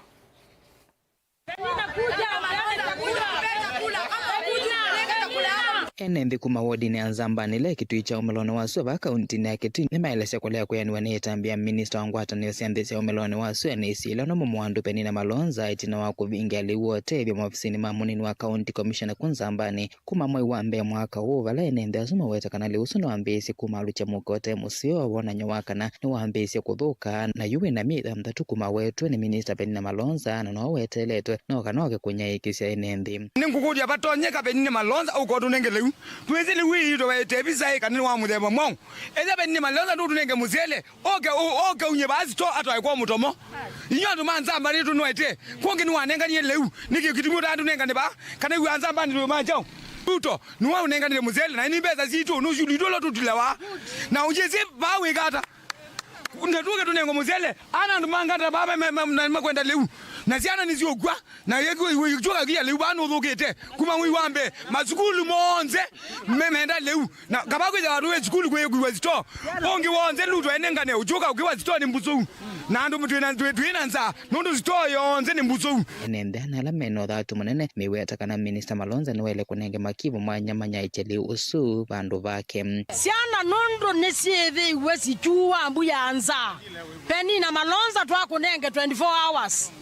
Enende kuma wodi ni Nzambani le Kitui cha umiloni wa Sua kaunti ya Kitui ni maelesya kulea kuyaniwa ni itambia minister wangwatanio siandhisi ya umiloni wa Sua ni isila no mumwandu Penina Malonza itina wa kuvingia liwote vya maofisini mamunini wa County Commissioner kunzambani kuma mwai wambe mwaka huu vala enende asuma weta kanali usuno wambesi kuma alucha mukote musio wana nyawakana ni wambesi kuthuka na yuwe na mitha mtatu kuma wetu ni minister Penina Malonza na no wete letwe no kanoke kunya ikisya enende. Ningukudia batonyeka Penina Malonza uko tunengele twezele wito wetebisa ikanini wa muthemba mwa eza Penina Malonza ndutunenge muzele oke unye bazi to atwa kwa mutomo inyo manzamba ritu nwete konge ni wanenga ni leu niki kitimu tandu nenga ne ba kana wi anzamba ni manjao uto nuwa unenga ni muzele na ni beza zitu no juli dolo tutulawa na ujeze bawe gata ndatuke tunengo muzele ana ndumanga baba makwenda leu na siana niziogwa na yego wijuka kia leu banu dhukete kuma wiwambe masukulu monze memenda leu na kabako ya watu skulu kwe kwezito ongi wonze luto enengane ujuka ukiwa zito ni mbuzo na ndo mtu ina nza ndo zito yonze ni mbuzo enende na la meno dhatu munene miweta kana minister Malonza niwele kunenge makivu mwanya icheli usu bandu bake siana nondo nesieve wesi chuwa ambu yanza Penina Malonza twakunenge 24 hours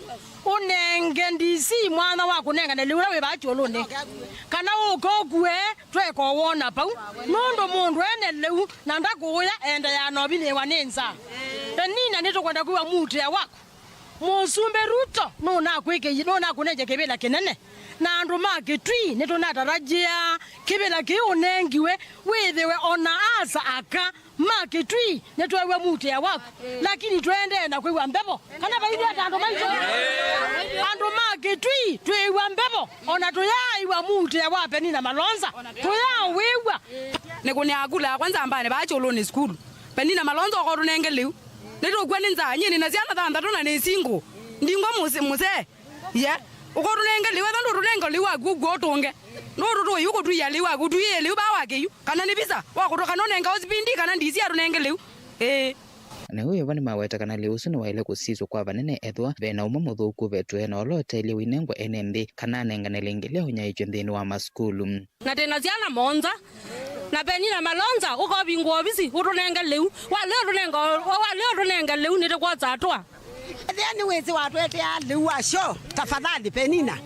unenge ndisi mwana wako nenga ne liwe we bacholo kana uko kwe tweko wona pau nondo mundu ene lewu na ndakuya enda ya nobine wanenza Penina nitokwenda kuwa mutu ya wako musumbe Ruto nona kweke nona kuneje kebela kenene na nduma Kitui nitonatarajia kebela ki unengiwe withewe ona asa aka Kitui netwewe mutu ya wako lakini twende na kwewa mbebo kana baidi hata ando maizo ando Kitui twewa mbebo ona tuyaiwa mutu ya wa Penina Malonza tuyawewa nekuni akula kwanza ambane bacholo ni school Penina Malonza ko runenge liu neto kweninza nyini na siana thanda tuna ni singo ndingo muse ye uko runenge liu ndo runenge liu agugo tonge no yuko tu ya liu agudu ye liu ba wake yu kana ni visa wako to kana nenga hospindi kana ndisi ya runenge liu na huyo vani maweta kana liusu ni waile kusizwa kwa vanene ethwa vena uma muthuku vetwe na olote ili winengwa NMD kana nenga nelengelea hunya icho nthini wa maskulu na tena siana monza na Penina Malonza uko bingo bisi utunenge liu wa leo runenge liu nite kwa zatwa Nadhani wezi watu ete aliwa sho tafadhali Penina.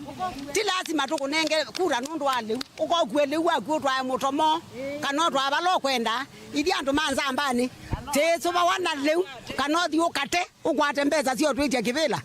Ti lazima tukunenge kura nundu ali. Uko kwelewa kutwa mutomo kanotwa abalo kwenda idi andu manza ambani. Teso bawana leu kanodi ukate ukwate mbeza sio twije kivila.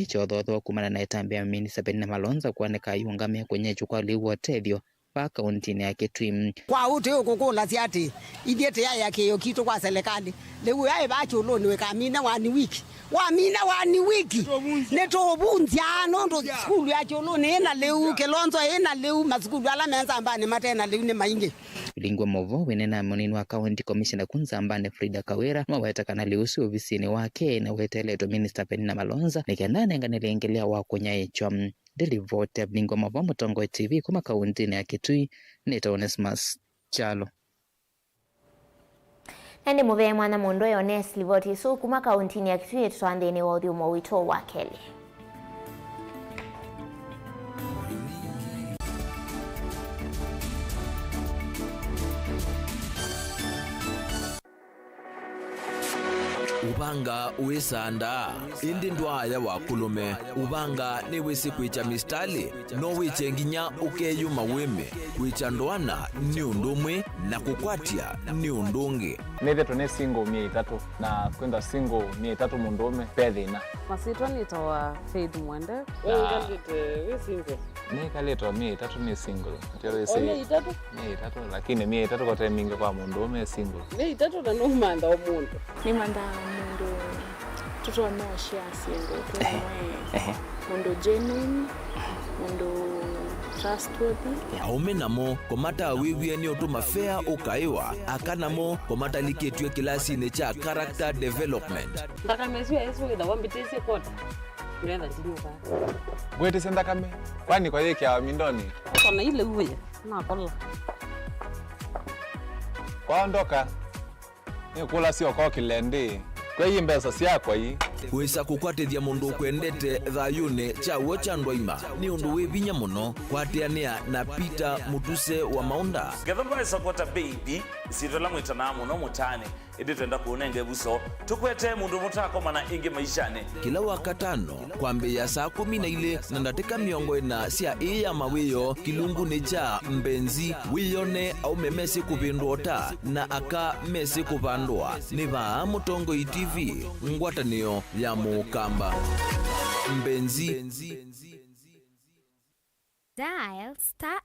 Chodotho kumana na etambia minisa Penina Malonza kuaneka yungamia kwenye chukwa liwa tethio pa kauntini ya Kitui. Kwa ute ukukula siati idiete yake yo kitu kwa serikali. Leu yae bacho loni weka mina wani wiki. Wamina wani wiki neto bunzia nondo skulu ya cholo nena leu kelonzo ena leu maskulu ala menza ambane matena leu ne mainge Lingwa movo wenena monini wa county commissioner kunza ambane Frida Kawera maweta kana leusi ofisini wake na weteleto minister Penina Malonza nikiandane nganeleengelea wako nyaecho delivote lingwa movo Mutongo TV kuma kauntini ya Kitui Neta Onesmus Chalo. Nende muvea mwana mondo ya Ones Livoti su kuma kauntini ya Kitui tuandeni wa udhiumo wito wa Kelly. Ubanga uisanda indi ndwaya wakulume ubanga ni wisi kwicha mistali no wichenginya ukeyuma weme kwicha ndwana ni undumwe na kukwatia ni undungi neve tone single 300 na kwenda single 300 mundume pedhina masitwa nitoa Faith Mwende we single ni kaleto 300 ni single ndio ise 300 lakini 300 kwa time mingi kwa mundume single 300 na numanda omuntu ni manda mundu tuto no share single tuwe mundu genuine mundu trustworthy aumenamo komata wiwie ni otuma fair ukaiwa akanamo komata liketwe kilasi ne cha character development ndaka mesiwa yesu ida wambitese kota nenda ndinuka gwete senda kame kwani kwa yake ya mindoni kona ile uwe na kola kwaondoka ni kula sio kwa kilende kwa hii mbesa si yako hii wesa kukwatithia mundu kwendete thayune cha wocha ndwaima ni undu wivinya muno kwatiania na Peter Mutuse wa Maunda Gethomba support baby sitola mwitana muno mutane indi twenda kuonenge buso tukwete mundu mutako mana ingi maishane kila wakatano kwambia saa 12 na ndatika miongo ina sia iya mawiyo kilungu ni cha mbenzi wiyone au memesi kupindota na aka mesi kupandwa ni ba Mutongo TV ngwatanio ya mukamba mbenzi. Dial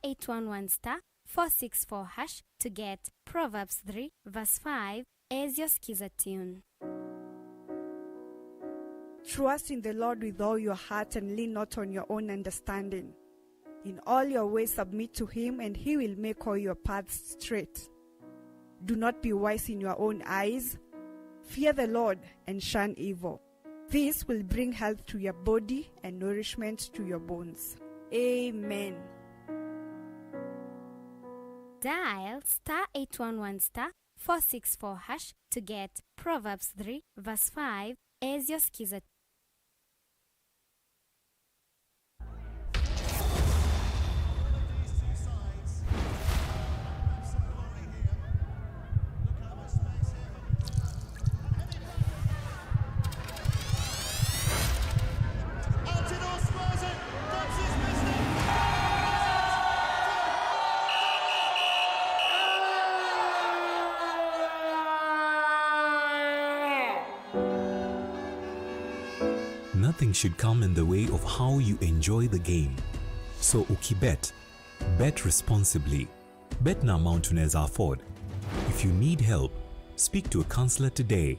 *811*464# to get Proverbs 3 verse 5 as your skiza tune. Trust in the Lord with all your heart and lean not on your own understanding. In all your ways submit to him and he will make all your paths straight. Do not be wise in your own eyes. Fear the Lord and shun evil. This will bring health to your body and nourishment to your bones. Amen. Dial *811*464# to get Proverbs 3 verse 5 as your skiza. Nothing should come in the way of how you enjoy the game. So ukibet, bet responsibly. Bet na amount unaweza afford. If you need help, speak to a counselor today.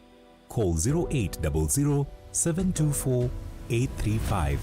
Call 0800 724 835.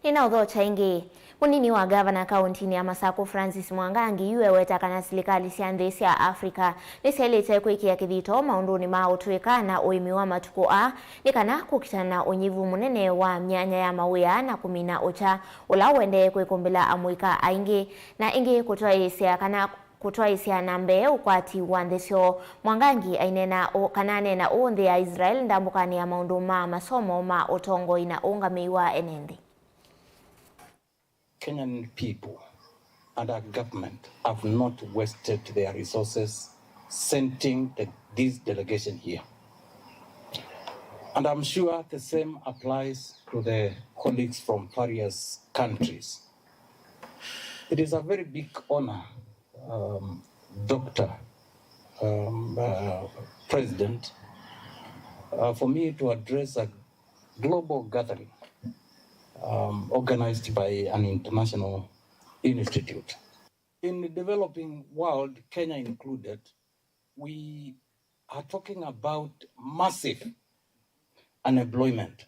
Inaudho chaingi munini wa gavana kaunti ya Masako Francis Mwangangi yuwe wetakana serikali cia cia Afrika niselete kwikia kithito maunduni ma utwika na uimi wa matuko nikana kukitana unyivu munene wa myanya ya mawia na kumina ucha ula wende kwikumbila amwika aingi na ingi kutoa isia kana kutoa isia nambe ukwati wa ndesyo. Mwangangi ainena kanane na undi ya Israel ndambukani ya maundu ma masomo ma utongo ina ungamiwa enendi. Kenyan people and our government have not wasted their resources sending this delegation here. And I'm sure the same applies to the colleagues from various countries. It is a very big honor, President, for me to address a global gathering organized by an international institute. In the developing world, Kenya included, we are talking about massive unemployment.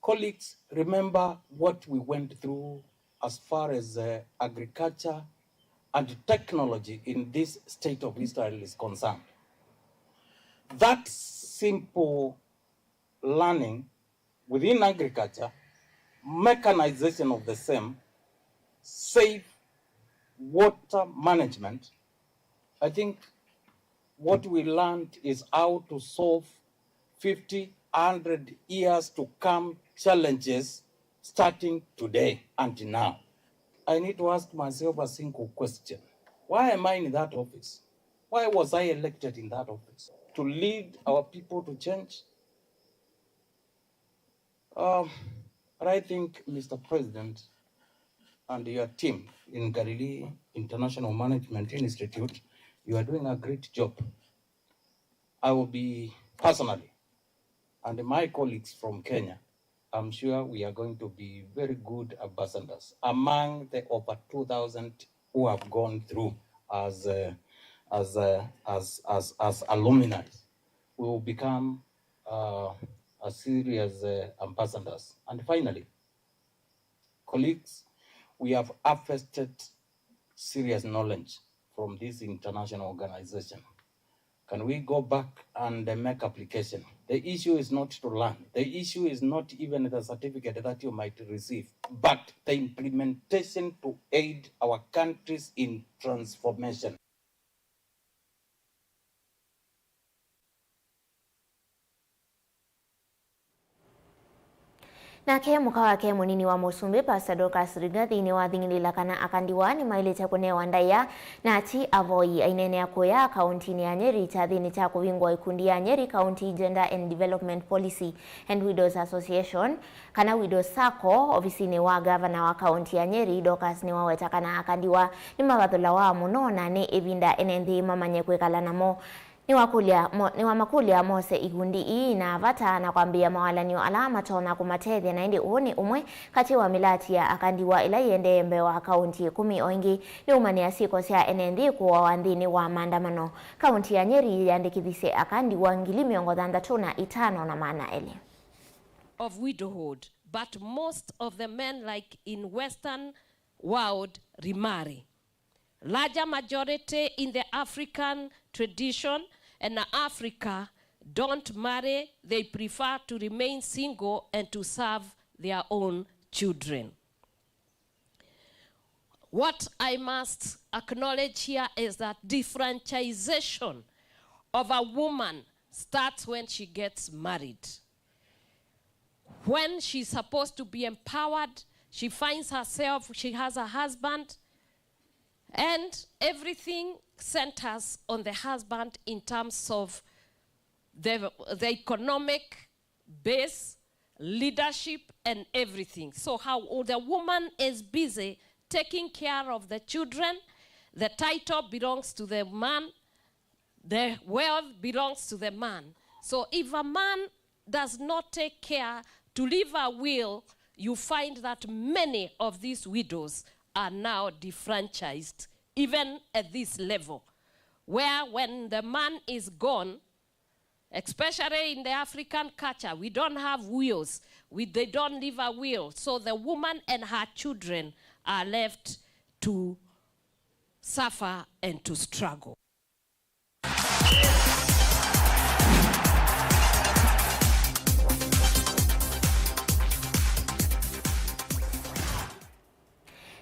Colleagues, remember what we went through as far as agriculture and technology in this state of Israel is concerned. That simple learning within agriculture, mechanization of the same, safe water management, I think what we learned is how to solve 50, 100 years to come challenges starting today and now. I need to ask myself a single question. Why am I in that office? Why was I elected in that office? To lead our people to change? But I think, Mr. President, and your team in Galilee International Management Institute, you are doing a great job. I will be personally, and my colleagues from Kenya, I'm sure we are going to be very good ambassadors among the over 2,000 who have gone through as alumni. We will become a serious ambassadors. And finally, colleagues, we have harvested serious knowledge from this international organization. Can we go back and make application? The issue is not to learn. The issue is not even the certificate that you might receive, but the implementation to aid our countries in transformation. Nake mukawa ke munini wa Musumbi Pastor Dorcas Rigathi ni wathingilila kana akandiwa ni mailete kunewa ndaya na ati avoi ainene akoya kaunti ya Nyeri chathini cha kuvingwa ikundi ya Nyeri County Gender and Development Policy and Widows Association kana Widows Sacco ofisini wa governor wa kaunti ya Nyeri. Dorcas ni waweta kana akandiwa ni mawathula wa muno na ni evinda enendi mamanye kwekala namo ni wa makulia mose igundi ii na vata na kwambia mawalanio alama tona kumatethia na indi uoni umwe kati wa milati ya akandiwa ila yende mbe wa kaunti 10 oingi ni umani ya siko sia enendi kuwa wandhini wa maandamano. Kaunti ya Nyeri yandikithise akandiwa ngili miongo thandatuna itano na maana ele of widowhood, but most of the men like in Western world remarry. Larger majority in the African tradition and Africa don't marry, they prefer to remain single and to serve their own children. What I must acknowledge here is that differentiation of a woman starts when she gets married. When she's supposed to be empowered, she finds herself, she has a husband, and everything centers on the husband in terms of the economic base, leadership, and everything. So how the woman is busy taking care of the children, the title belongs to the man, the wealth belongs to the man. So if a man does not take care to leave a will, you find that many of these widows are now defranchised, even at this level, where when the man is gone, especially in the African culture, we don't have wills. They don't leave a will. So the woman and her children are left to suffer and to struggle.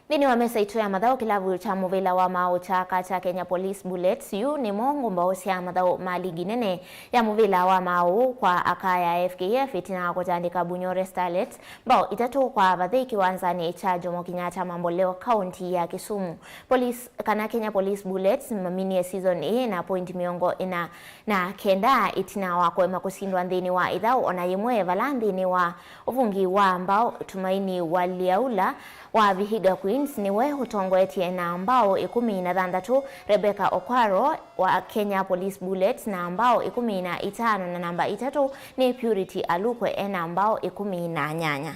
Thini wa mesa itu ya mathao kilavu cha muvila wa mao cha kata Kenya Police Bullets yu ni mongo mbao cia mathao maligi nene ya muvila wa mao kwa akaya FKF itina kutandika Bunyore Starlets mbao itatu kwa vathiki wanzani cha Jomo Kenyatta Mamboleo County ya Kisumu. Police kana Kenya Police Bullets mamini season hii na point miongo ina na kenda itina wakwema kusindwa nthini wa ithao ona yimwe valandi ni wa uvungi wa mbao Tumaini Waliaula wa Vihiga Queens niwe hutongoetie na ambao 16 Rebecca Okwaro wa Kenya Police Bullets na ambao 15 na namba 3 ni Purity Alukwe na ambao 18.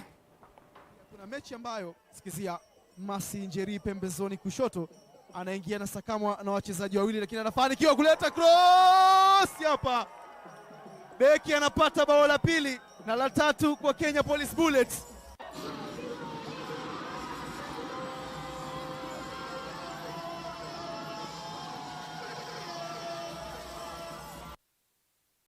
Kuna mechi ambayo sikizia Masi Njeri pembezoni kushoto anaingia na sakamwa na wachezaji wawili lakini anafanikiwa kuleta cross hapa. Beki anapata bao la pili na la tatu kwa Kenya Police Bullets.